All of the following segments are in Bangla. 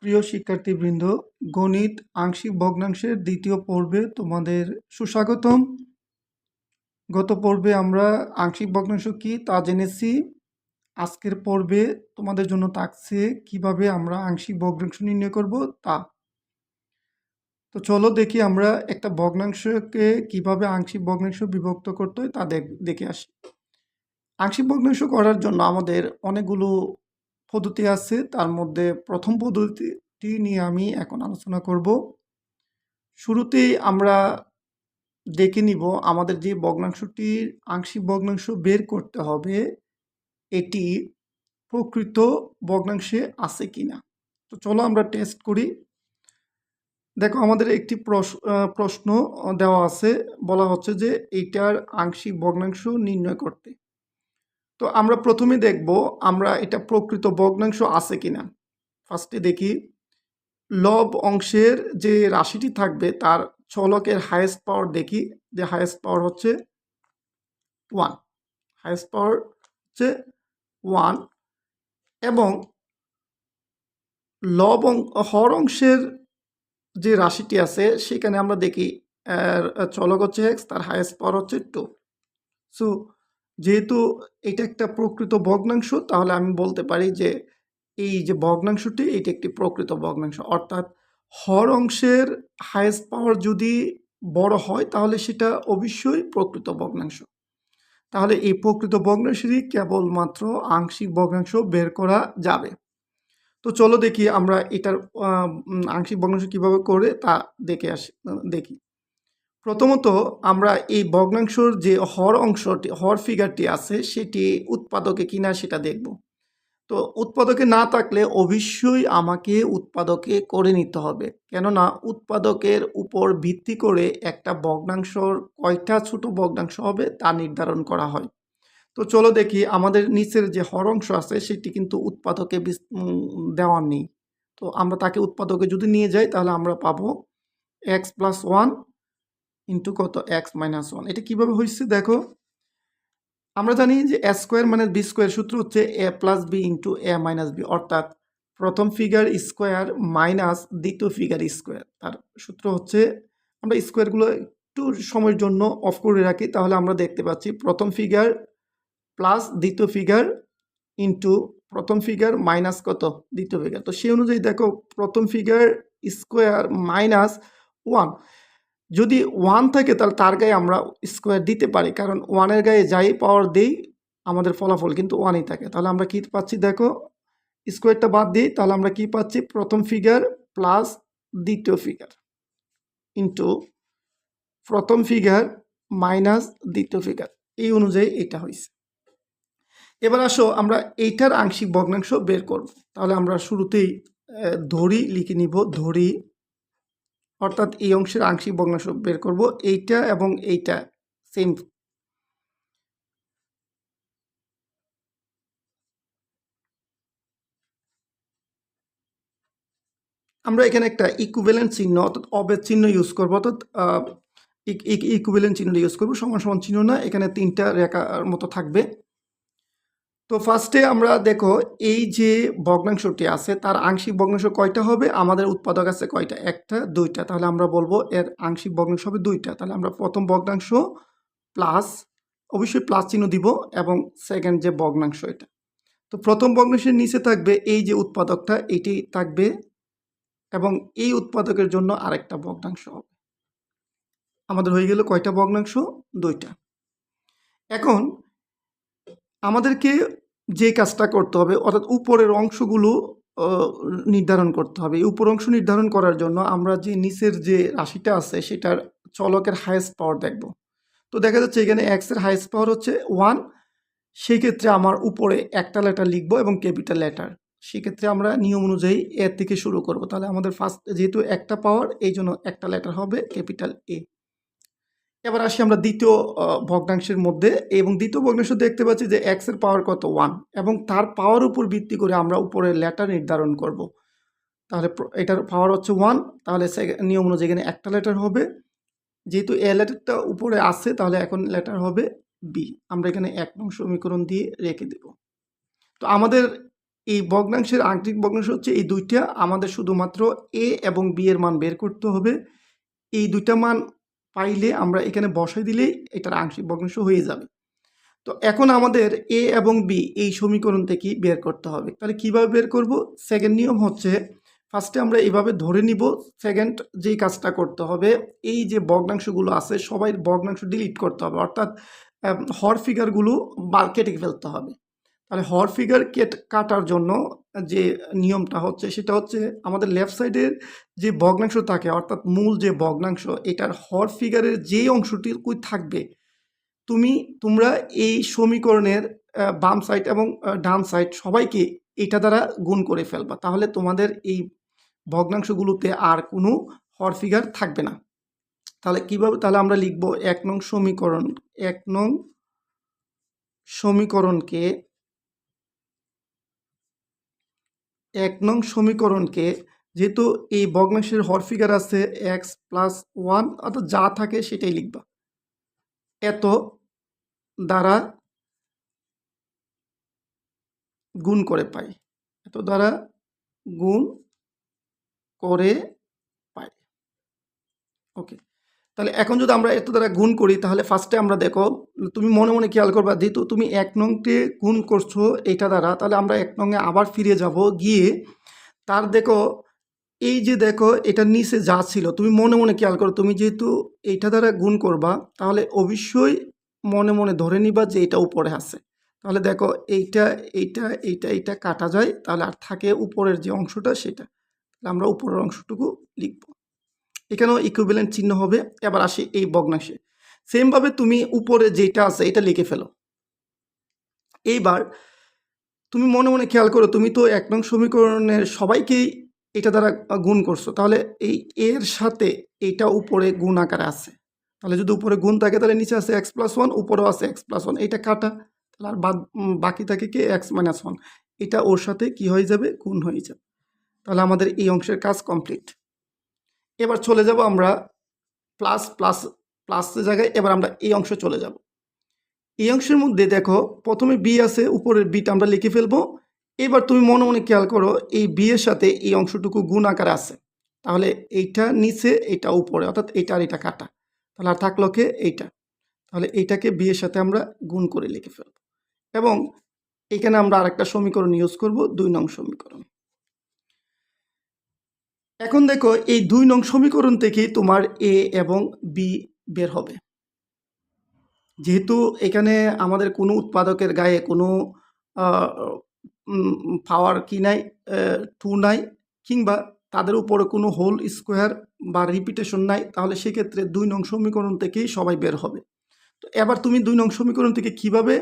প্রিয় শিক্ষার্থীবৃন্দ, গণিত আংশিক ভগ্নাংশের দ্বিতীয় পর্বে তোমাদের সুস্বাগতম। গত পর্বে আমরা আংশিক ভগ্নাংশ কি তা জেনেছি। আজকের পর্বে তোমাদের জন্য থাকছে কিভাবে আমরা আংশিক ভগ্নাংশ নির্ণয় করব তা। তো চলো দেখি আমরা একটা ভগ্নাংশকে কিভাবে আংশিক ভগ্নাংশ বিভক্ত করতে হয় তা দেখে আসি। আংশিক ভগ্নাংশ করার জন্য আমাদের অনেকগুলো পদ্ধতি আছে, তার মধ্যে প্রথম পদ্ধতিটি নিয়ে আমি এখন আলোচনা করব। শুরুতেই আমরা দেখে নিব আমাদের যে ভগ্নাংশটির আংশিক ভগ্নাংশ বের করতে হবে এটি প্রকৃত ভগ্নাংশে আছে কিনা। তো চলো আমরা টেস্ট করি। দেখো, আমাদের একটি প্রশ্ন দেওয়া আছে, বলা হচ্ছে যে এইটার আংশিক ভগ্নাংশ নির্ণয় করতে। তো আমরা প্রথমে দেখব আমরা এটা প্রকৃত ভগ্নাংশ আছে কিনা। ফার্স্টে দেখি লব অংশের যে রাশিটি থাকবে তার চলকের হাইয়েস্ট পাওয়ার দেখি, যে হাইয়েস্ট পাওয়ার হচ্ছে 1, হাইয়েস্ট পাওয়ার হচ্ছে 1, এবং হর অংশের যে রাশিটি আছে সেখানে আমরা দেখি চলক হচ্ছে x, তার হাইয়েস্ট পাওয়ার হচ্ছে 2। সো যেহেতু এটা একটা প্রকৃত ভগ্নাংশ, তাহলে আমি বলতে পারি যে এই যে ভগ্নাংশটি এটি একটি প্রকৃত ভগ্নাংশ। অর্থাৎ হর অংশের হাইয়েস্ট পাওয়ার যদি বড় হয় তাহলে সেটা অবশ্যই প্রকৃত ভগ্নাংশ। তাহলে এই প্রকৃত ভগ্নাংশেরই কেবলমাত্র আংশিক ভগ্নাংশ বের করা যাবে। তো চলো দেখি আমরা এটার আংশিক ভগ্নাংশ কিভাবে করে তা দেখি। প্রথমত আমরা এই ভগ্নাংশর যে হর ফিগারটি আছে সেটি উৎপাদকে কিনা সেটা দেখব। তো উৎপাদকে না থাকলে অবশ্যই আমাকে উৎপাদকে করে নিতে হবে, কেননা উৎপাদকের উপর ভিত্তি করে একটা ভগ্নাংশর কয়টা ছোট ভগ্নাংশ হবে তা নির্ধারণ করা হয়। তো চলো দেখি, আমাদের নিচের যে হর অংশ আছে সেটি কিন্তু উৎপাদকে দেওয়া নেই। তো আমরা তাকে উৎপাদকে যদি নিয়ে যাই তাহলে আমরা পাবো x+1 ইন্টু কত x-1। এটা কিভাবে হয়েছে দেখো, আমরা জানি যে a স্কোয়ার মানে b স্কোয়ার, সূত্র হচ্ছে a+b ইন্টু a-b, অর্থাৎ প্রথম ফিগার স্কোয়ার মাইনাস দ্বিতীয় ফিগার স্কোয়ার। তার সূত্র হচ্ছে, আমরা স্কোয়ারগুলো একটু সময়ের জন্য অফ করে রাখি, তাহলে আমরা দেখতে পাচ্ছি প্রথম ফিগার প্লাস দ্বিতীয় ফিগার ইন্টু প্রথম ফিগার মাইনাস কত দ্বিতীয় ফিগার। তো সেই অনুযায়ী দেখো, প্রথম ফিগার স্কোয়ার মাইনাস 1, যদি 1 থাকে তাহলে তার গায়ে আমরা স্কোয়ার দিতে পারি, কারণ 1-এর গায়ে যাই পাওয়ার দেই আমাদের ফলাফল কিন্তু 1ই থাকে। তাহলে আমরা কি পাচ্ছি দেখো, স্কোয়ারটা বাদ দিই, তাহলে আমরা কি পাচ্ছি প্রথম ফিগার প্লাস দ্বিতীয় ফিগার ইন্টু প্রথম ফিগার মাইনাস দ্বিতীয় ফিগার। এই অনুযায়ী এটা হয়েছে। এবার আসো আমরা এইটার আংশিক ভগ্নাংশ বের করব। তাহলে আমরা শুরুতেই ধরি লিখে নিব, ধরি, অর্থাৎ এই অংশের আংশিক ভগ্নাংশ বের করব। এইটা এবং এইটা সেম। আমরা এখানে একটা ইকুইভ্যালেন্ট চিহ্ন অর্থাৎ অবেদ চিহ্ন ইউজ করবো, অর্থাৎ ইকুইভ্যালেন্ট চিহ্ন ইউজ করবো, সমান সমান চিহ্ন না, এখানে 3টা রেখার মতো থাকবে। তো ফার্স্টে আমরা দেখো, এই যে ভগ্নাংশটি আছে তার আংশিক ভগ্নাংশ কয়টা হবে, আমাদের উৎপাদক আছে কয়টা, 1টা 2টা, তাহলে আমরা বলবো এর আংশিক ভগ্নাংশ হবে 2টা। তাহলে আমরা প্রথম ভগ্নাংশ প্লাস, অবশ্যই প্লাস চিহ্ন দিব, এবং সেকেন্ড যে ভগ্নাংশ এটা। তো প্রথম ভগ্নাংশের নিচে থাকবে এই যে উৎপাদকটা, এটি থাকবে, এবং এই উৎপাদকের জন্য আরেকটা ভগ্নাংশ হবে। আমাদের হয়ে গেল কয়টা ভগ্নাংশ, 2টা। এখন আমাদেরকে যে কাজটা করতে হবে, অর্থাৎ উপরের অংশগুলো নির্ধারণ করতে হবে। এই উপর অংশ নির্ধারণ করার জন্য আমরা যে নিচের যে রাশিটা আছে সেটার চলকের হাইয়েস্ট পাওয়ার দেখব। তো দেখা যাচ্ছে এখানে x এর হাইয়েস্ট পাওয়ার হচ্ছে 1, সেই ক্ষেত্রে আমার উপরে একটা লেটার লিখবো এবং ক্যাপিটাল লেটার। সেক্ষেত্রে আমরা নিয়ম অনুযায়ী এ থেকে শুরু করব। তাহলে আমাদের ফার্স্ট যেহেতু একটা পাওয়ার, এই জন্য একটা লেটার হবে ক্যাপিটাল এ। এবার আসি আমরা দ্বিতীয় ভগ্নাংশের মধ্যে, এবং দ্বিতীয় ভগ্নাংশ দেখতে পাচ্ছি যে x এর পাওয়ার কত 1, এবং তার পাওয়ার উপর ভিত্তি করে আমরা উপরে লেটার নির্ধারণ করব। তাহলে এটার পাওয়ার হচ্ছে 1, তাহলে নিয়ম অনুযায়ী এখানে একটা লেটার হবে। যেহেতু এ লেটারটা উপরে আছে তাহলে এখন লেটার হবে বি। আমরা এখানে 1 নং সমীকরণ দিয়ে রেখে দেব। তো আমাদের এই ভগ্নাংশের আংশিক ভগ্নাংশ হচ্ছে এই দুইটা, আমাদের শুধুমাত্র এ এবং বি এর মান বের করতে হবে। এই দুইটা মান পাইলে আমরা এখানে বসাই দিলেই এটার আংশিক ভগ্নাংশ হয়ে যাবে। তো এখন আমাদের এ এবং বি এই সমীকরণ থেকে বের করতে হবে। তাহলে কিভাবে বের করব? সেকেন্ড নিয়ম হচ্ছে, ফার্স্টে আমরা এইভাবে ধরে নিব। সেকেন্ড যেই কাজটা করতে হবে, এই যে ভগ্নাংশগুলো আছে সবাই ভগ্নাংশ ডিলিট করতে হবে, অর্থাৎ হর ফিগারগুলো কেটে ফেলতে হবে। তাহলে হর ফিগার কাটার জন্য যে নিয়মটা হচ্ছে সেটা হচ্ছে, আমাদের লেফট সাইডের যে ভগ্নাংশ থাকে অর্থাৎ মূল যে ভগ্নাংশ, এটার হর ফিগারের যেই অংশটুকুই থাকবে তোমরা এই সমীকরণের বাম সাইড এবং ডান সাইড সবাইকে এটা দ্বারা গুণ করে ফেলবা। তাহলে তোমাদের এই ভগ্নাংশগুলোতে আর কোনো হর ফিগার থাকবে না। তাহলে কিভাবে? তাহলে আমরা লিখব 1 নং সমীকরণ, 1 নং সমীকরণকে 1 নং সমীকরণকে যেহেতু এই ভগ্নাংশের হর ফিগার আছে x+1, অর্থাৎ যা থাকে সেটাই লিখবা, এত দ্বারা গুণ করে পাই, এত দ্বারা গুণ করে পাই। ওকে, তাহলে এখন যদি আমরা এত দ্বারা গুণ করি তাহলে ফার্স্টে আমরা দেখো, তুমি মনে মনে খেয়াল করবা, যেহেতু তুমি 1 নংকে গুণ করছো এটা দ্বারা, তাহলে আমরা 1 নংয়ে আবার ফিরে যাব, গিয়ে তার দেখো এই যে দেখো এটার নিচে যা ছিল, তুমি মনে মনে খেয়াল করো, তুমি যেহেতু এইটা দ্বারা গুণ করবা তাহলে অবশ্যই মনে মনে ধরে নিবা যে এটা উপরে আছে। তাহলে দেখো এইটা এইটা এইটা এইটা কাটা যায়, তাহলে আর থাকে উপরের যে অংশটা সেটা, তাহলে আমরা উপরের অংশটুকু লিখব, এখানেও ইকুইভ্যালেন্ট চিহ্ন হবে। এবার আসি এই ভগ্নাংশে, সেমভাবে তুমি উপরে যেটা আছে এটা লিখে ফেলো। এইবার তুমি মনে মনে খেয়াল করো, তুমি তো 1 নং সমীকরণের সবাইকেই এটা দ্বারা গুণ করছো, তাহলে এই এর সাথে এইটা উপরে গুণ আকারে আছে, তাহলে যদি উপরে গুণ থাকে তাহলে নিচে আছে x+1, উপরেও আছে x+1, এইটা কাটা, তাহলে আর বাকি থাকে কি x-1, এটা ওর সাথে কি হয়ে যাবে? গুণ হয়ে যাবে। তাহলে আমাদের এই অংশের কাজ কমপ্লিট। এবার চলে যাব আমরা প্লাসের জায়গায়, এবার আমরা এই অংশে চলে যাব। এই অংশের মধ্যে দেখো প্রথমে বি আছে, উপরের বিটা আমরা লিখে ফেলবো। এবার তুমি মনে মনে খেয়াল করো, এই বি এর সাথে এই অংশটুকু গুণ আকারে আছে, তাহলে এইটা নিচে এটা উপরে, অর্থাৎ এইটা আর এটা কাটা, তাহলে আর থাকলো কে? এইটা। তাহলে এইটাকে বি এর সাথে আমরা গুণ করে লিখে ফেলব, এবং এখানে আমরা আরেকটা সমীকরণ ইউজ করব, 2 নং সমীকরণ। এখন দেখো এই 2 নং সমীকরণ থেকে তোমার এ এবং বি বের হবে। যেহেতু এখানে আমাদের কোনো উৎপাদকের গায়ে কোনো পাওয়ার কি নাই, 2 নাই, কিংবা তাদের উপরে কোনো হোল স্কোয়ার বা রিপিটেশন নাই, তাহলে সেক্ষেত্রে 2 নং সমীকরণ থেকেই সবাই বের হবে। তো এবার তুমি 2 নং সমীকরণ থেকে কিভাবে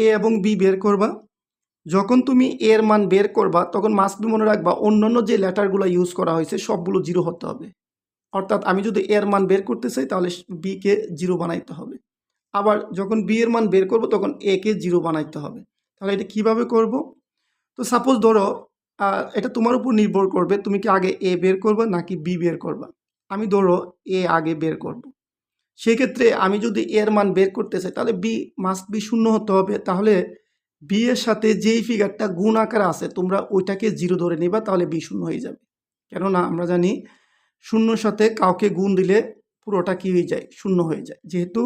এ এবং বি বের করবা? যখন তুমি এর মান বের করবা তখন মাস্ট বি মনে রাখবা অন্যান্য যে লেটারগুলো ইউজ করা হয়েছে সবগুলো 0 হতে হবে। অর্থাৎ আমি যদি এর মান বের করতে চাই তাহলে বিকে 0 বানাইতে হবে। আবার যখন বি এর মান বের করব তখন এ কে 0 বানাইতে হবে। তাহলে এটা কিভাবে করব? তো সাপোজ ধরো এটা তোমার উপর নির্ভর করবে, তুমি কি আগে এ বের করবা নাকি বি বের করবা। আমি ধরো এ আগে বের করব। সেক্ষেত্রে আমি যদি এর মান বের করতে চাই তাহলে বি মাস্ট বি 0 হতে হবে। তাহলে বি এর সাথে যেই ফিগারটা গুণ আকারে আছে তোমরা ওইটাকে 0 ধরে নিবা, তাহলে বি 0 হয়ে যাবে। কেননা আমরা জানি 0-র সাথে কাউকে গুণ দিলে পুরোটা কি হয়ে যায়? 0 হয়ে যায়। যেহেতু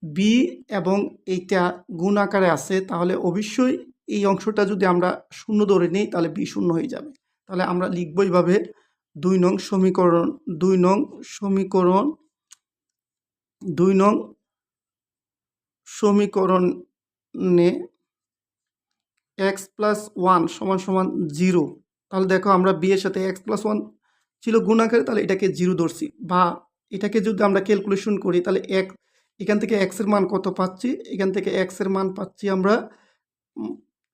বি এবং এইটা গুণ আকারে আছে তাহলে অবশ্যই এই অংশটা যদি আমরা 0 ধরে নিই তাহলে বি 0 হয়ে যাবে। তাহলে আমরা লিখব এইভাবে, 2 নং সমীকরণ 2 নং সমীকরণে x+1 = 0। তাহলে দেখো আমরা বি এর সাথে x+1 ছিল গুণ আকারে, তাহলে এটাকে 0 ধরছি, বা এটাকে যদি আমরা ক্যালকুলেশন করি তাহলে এখান থেকে x এর মান কত পাচ্ছি? এখান থেকে x এর মান পাচ্ছি আমরা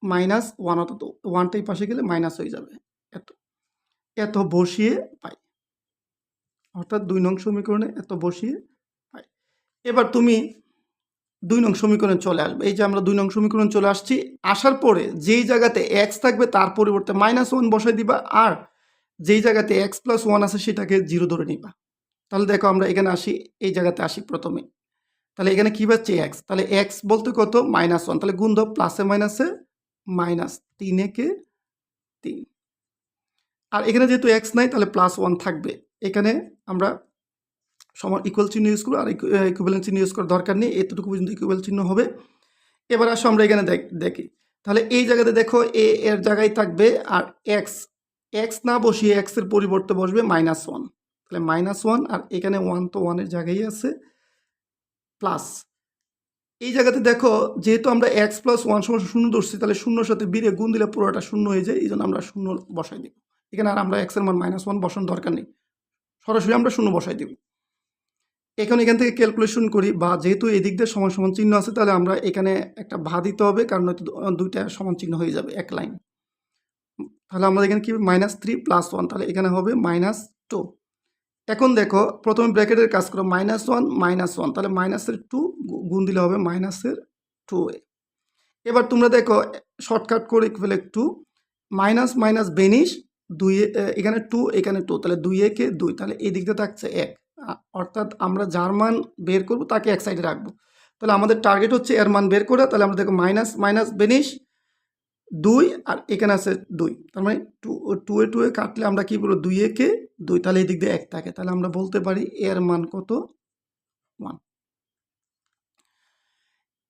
-1, অর্থাৎ 1টাই পাশে গেলে মাইনাস হয়ে যাবে, এত বসিয়ে পাই, অর্থাৎ 2 নং সমীকরণে এত বসিয়ে পাই। এবার তুমি 2 নং সমীকরণ চলে আসবে। এই যে আমরা 2 নং সমীকরণ চলে আসছি, আসার পরে যেই জায়গাতে x থাকবে তার পরিবর্তে -1 বসাই দিবা, আর যেই জায়গাতে x+1 আছে সেটাকে 0 ধরে নিবা। তাহলে দেখো আমরা এখানে আসি, এই জায়গাতে আসি প্রথমে, তাহলে এখানে কি পাচ্ছি? x, তাহলে x বলতে কত? -1, তাহলে গুণ দাও, প্লাসে মাইনাসে -3 কে 3। আর এখানে যেহেতু এক্স নাই তাহলে +1 থাকবে। এখানে আমরা সমান ইকুয়াল চিহ্ন ইউজ করবো, আর ইকুইভ্যালেন্ট চিহ্ন ইউজ করার দরকার নেই, এতটুকু পর্যন্ত ইকুইভ্যাল চিহ্ন হবে। এবার আসো আমরা এখানে দেখি, তাহলে এই জায়গাতে দেখো এ এর জায়গায় থাকবে, আর এক্স না বসিয়ে এক্স এর পরিবর্তে বসবে -1, তাহলে -1, আর এখানে 1 তো 1 এর জায়গায় আছে, প্লাস এই জায়গাতে দেখো যেহেতু আমরা x + 1 = 0 ধরছি, তাহলে 0-র সাথে b রে গুণ দিলে পুরোটা 0 হয়ে যায়, এই জন্য আমরা 0 বসাই দিব। এখানে আর আমরা x এর মান -1 বসানোর দরকার নেই, সরাসরি আমরা 0 বসাই দিব। এখন এখান থেকে ক্যালকুলেশন করি, বা যেহেতু এদিক দিয়ে সমান সমান চিহ্ন আছে, তাহলে আমরা এখানে একটা ভা দিতে হবে, কারণ হয়তো দুইটা সমান চিহ্ন হয়ে যাবে এক লাইন। তাহলে আমাদের এখানে কি -3 + 1, তাহলে এখানে হবে -2। এখন দেখো প্রথমে ব্র্যাকেটের কাজ করো, -1 -1, তাহলে মাইনাসের 2 গুণ দিলে হবে -2a। এবার তোমরা দেখো শর্টকাট করে ফেলে একটু, মাইনাস মাইনাস বেনিশ 2, এখানে 2 এখানে 2, তাহলে 2a কে 2, তাহলে এই দিকটা থাকছে 1, অর্থাৎ আমরা যার মান বের করব তাকে এক সাইডে রাখবো। তাহলে আমাদের টার্গেট হচ্ছে এর মান বের করা, তাহলে আমরা দেখো মাইনাস মাইনাস বেনিশ 2, আর এখানে আছে 2, তার মানে 2 এ 2 এ কাটলে আমরা কি বলবো, 2a কে 2, তাহলে এই দিক দিয়ে 1 থাকে, তাহলে আমরা বলতে পারি এর মান কত, 1।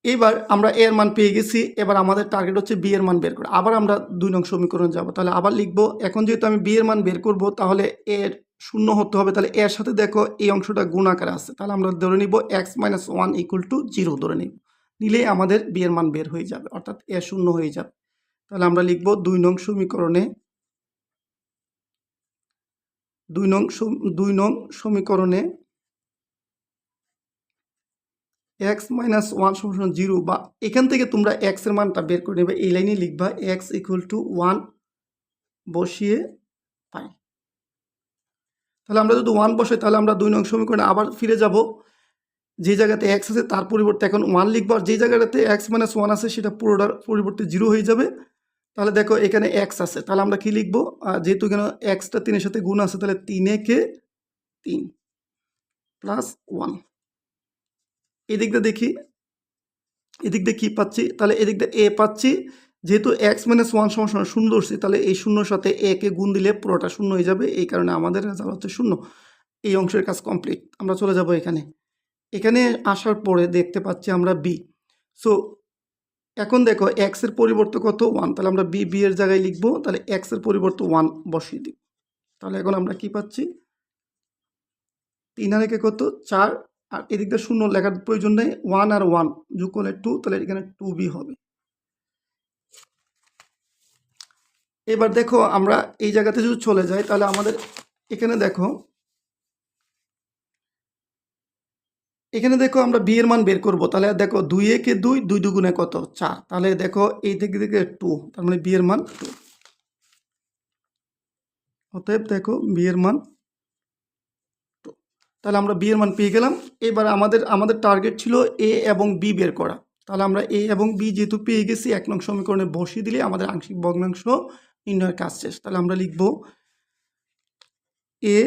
এবার আমরা এর মান পেয়ে গেছি, এবার আমাদের টার্গেট হচ্ছে বি এর মান বের করা। আবার আমরা 2 নং সমীকরণ যাব, তাহলে আবার লিখব, এখন যেহেতু আমি বি এর মান বের করব, তাহলে এর 0 হতে হবে, তাহলে এর সাথে দেখো এই অংশটা গুণ আকারে আছে, তাহলে আমরা ধরে নিব x - 1 = 0 ধরে নিব, নিলেই আমাদের বি এর মান বের হয়ে যাবে, অর্থাৎ এ 0 হয়ে যাবে। তাহলে আমরা লিখব 2 নং সমীকরণে x - 1 = 0, বা এখান থেকে তোমরা x এর মানটা বের করে নেবে, এই লাইনে লিখবা x = 1 বসিয়ে পাই। তাহলে আমরা যদি 1 বসাই, তাহলে আমরা 2 নং সমীকরণে আবার ফিরে যাব, যে জায়গাতে x আছে তার পরিবর্তে এখন 1 লিখব, আর যে জায়গাটাতে x - 1 আছে সেটা পুরোটার পরিবর্তে 0 হয়ে যাবে। তাহলে দেখো এখানে x আছে, তাহলে আমরা কি লিখব, যেহেতু এখানে x টা 3 এর সাথে গুণ আছে, তাহলে 3a কে 3 + 1। এদিক দিয়ে দেখি, এদিক দিয়ে কী পাচ্ছি, তাহলে এদিক দিয়ে a পাচ্ছি, যেহেতু x - 1 = 0 ধরছি, তাহলে এই 0-র সাথে a কে গুণ দিলে পুরোটা 0 হয়ে যাবে, এই কারণে আমাদের রেজাল্ট হচ্ছে 0। এই অংশের কাজ কমপ্লিট। আমরা চলে যাব এখানে, এখানে আসার পরে দেখতে পাচ্ছি আমরা b। সো এখন দেখো x এর পরিবর্তে কত, 1, তাহলে আমরা b এর জায়গায় লিখব, তাহলে x এর পরিবর্তে 1 বসিয়ে দিই। তাহলে এখন আমরা কি পাচ্ছি, 3 আর 1 কত, 4, আর এদিক দিয়ে 0 লেখার প্রয়োজন নেই, 1 আর 1 যোগ করলে 2, তাহলে এখানে 2b হবে। এবার দেখো আমরা এই জায়গাতে যদি চলে যাই, তাহলে আমাদের এখানে দেখো আমরা বি এর মান বের করব, তাহলে দেখো 2a কে 2, 2 দুগুণে কত, 4, তাহলে দেখো এই দিক থেকে 2, তার মানে বি এর মান 2। অতএব দেখো বি এর মান 2, তাহলে আমরা বি এর মান পেয়ে গেলাম। এবার আমাদের টার্গেট ছিল এ এবং বি বের করা, তাহলে আমরা এ এবং বি যেহেতু পেয়ে গেছি, 1 নং সমীকরণে বসিয়ে দিলে আমাদের আংশিক ভগ্নাংশ নির্ণয়ের কাজ শেষ। তাহলে আমরা লিখব এ,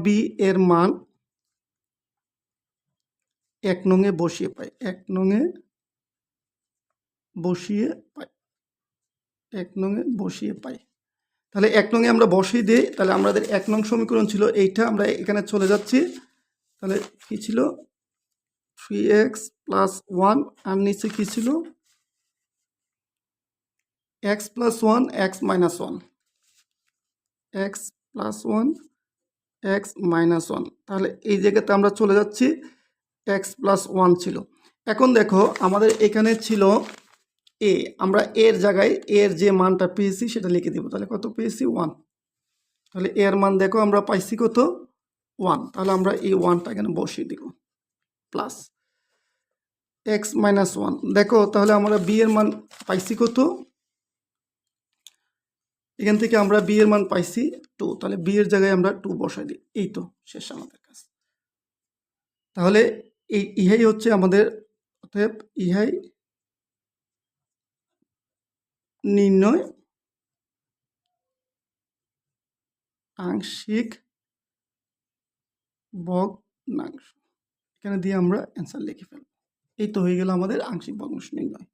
বি এর মান 1 নংয়ে বসিয়ে পাই, 1 নংয়ে বসিয়ে পাই, 1 নংয়ে বসিয়ে পাই। তাহলে 1 নংয়ে আমরা বসিয়ে দিই, তাহলে আমাদের 1 নং সমীকরণ ছিল এইটা, আমরা এখানে চলে যাচ্ছি, তাহলে কি ছিল 3x + 1, আর নিচে কি ছিল x + 1 x - 1, x + 1 x - 1, তাহলে এই জায়গাতে আমরা চলে যাচ্ছি, x + 1 ছিল। এখন দেখো আমাদের এখানে ছিল a, আমরা এর জায়গায় এর যে মানটা পেয়েছি সেটা লিখে দেব, তাহলে কত পেয়েছি, 1, তাহলে এর মান দেখো আমরা পাইছি কত, 1, তাহলে আমরা এই 1টা এখানে বসিয়ে দিব, প্লাস x - 1, দেখো তাহলে আমরা b এর মান পাইছি কত, এখান থেকে আমরা b এর মান পাইছি 2, তাহলে b এর জায়গায় আমরা 2 বসাই দিই, এই তো শেষ আমাদের কাজ। তাহলে ইহাই হচ্ছে আমাদের, অতএব ইহাই নির্ণয় আংশিক ভগ্নাংশ। এখানে দিয়ে আমরা অ্যান্সার লিখে ফেলব। এই তো হয়ে গেল আমাদের আংশিক ভগ্নাংশ নির্ণয়।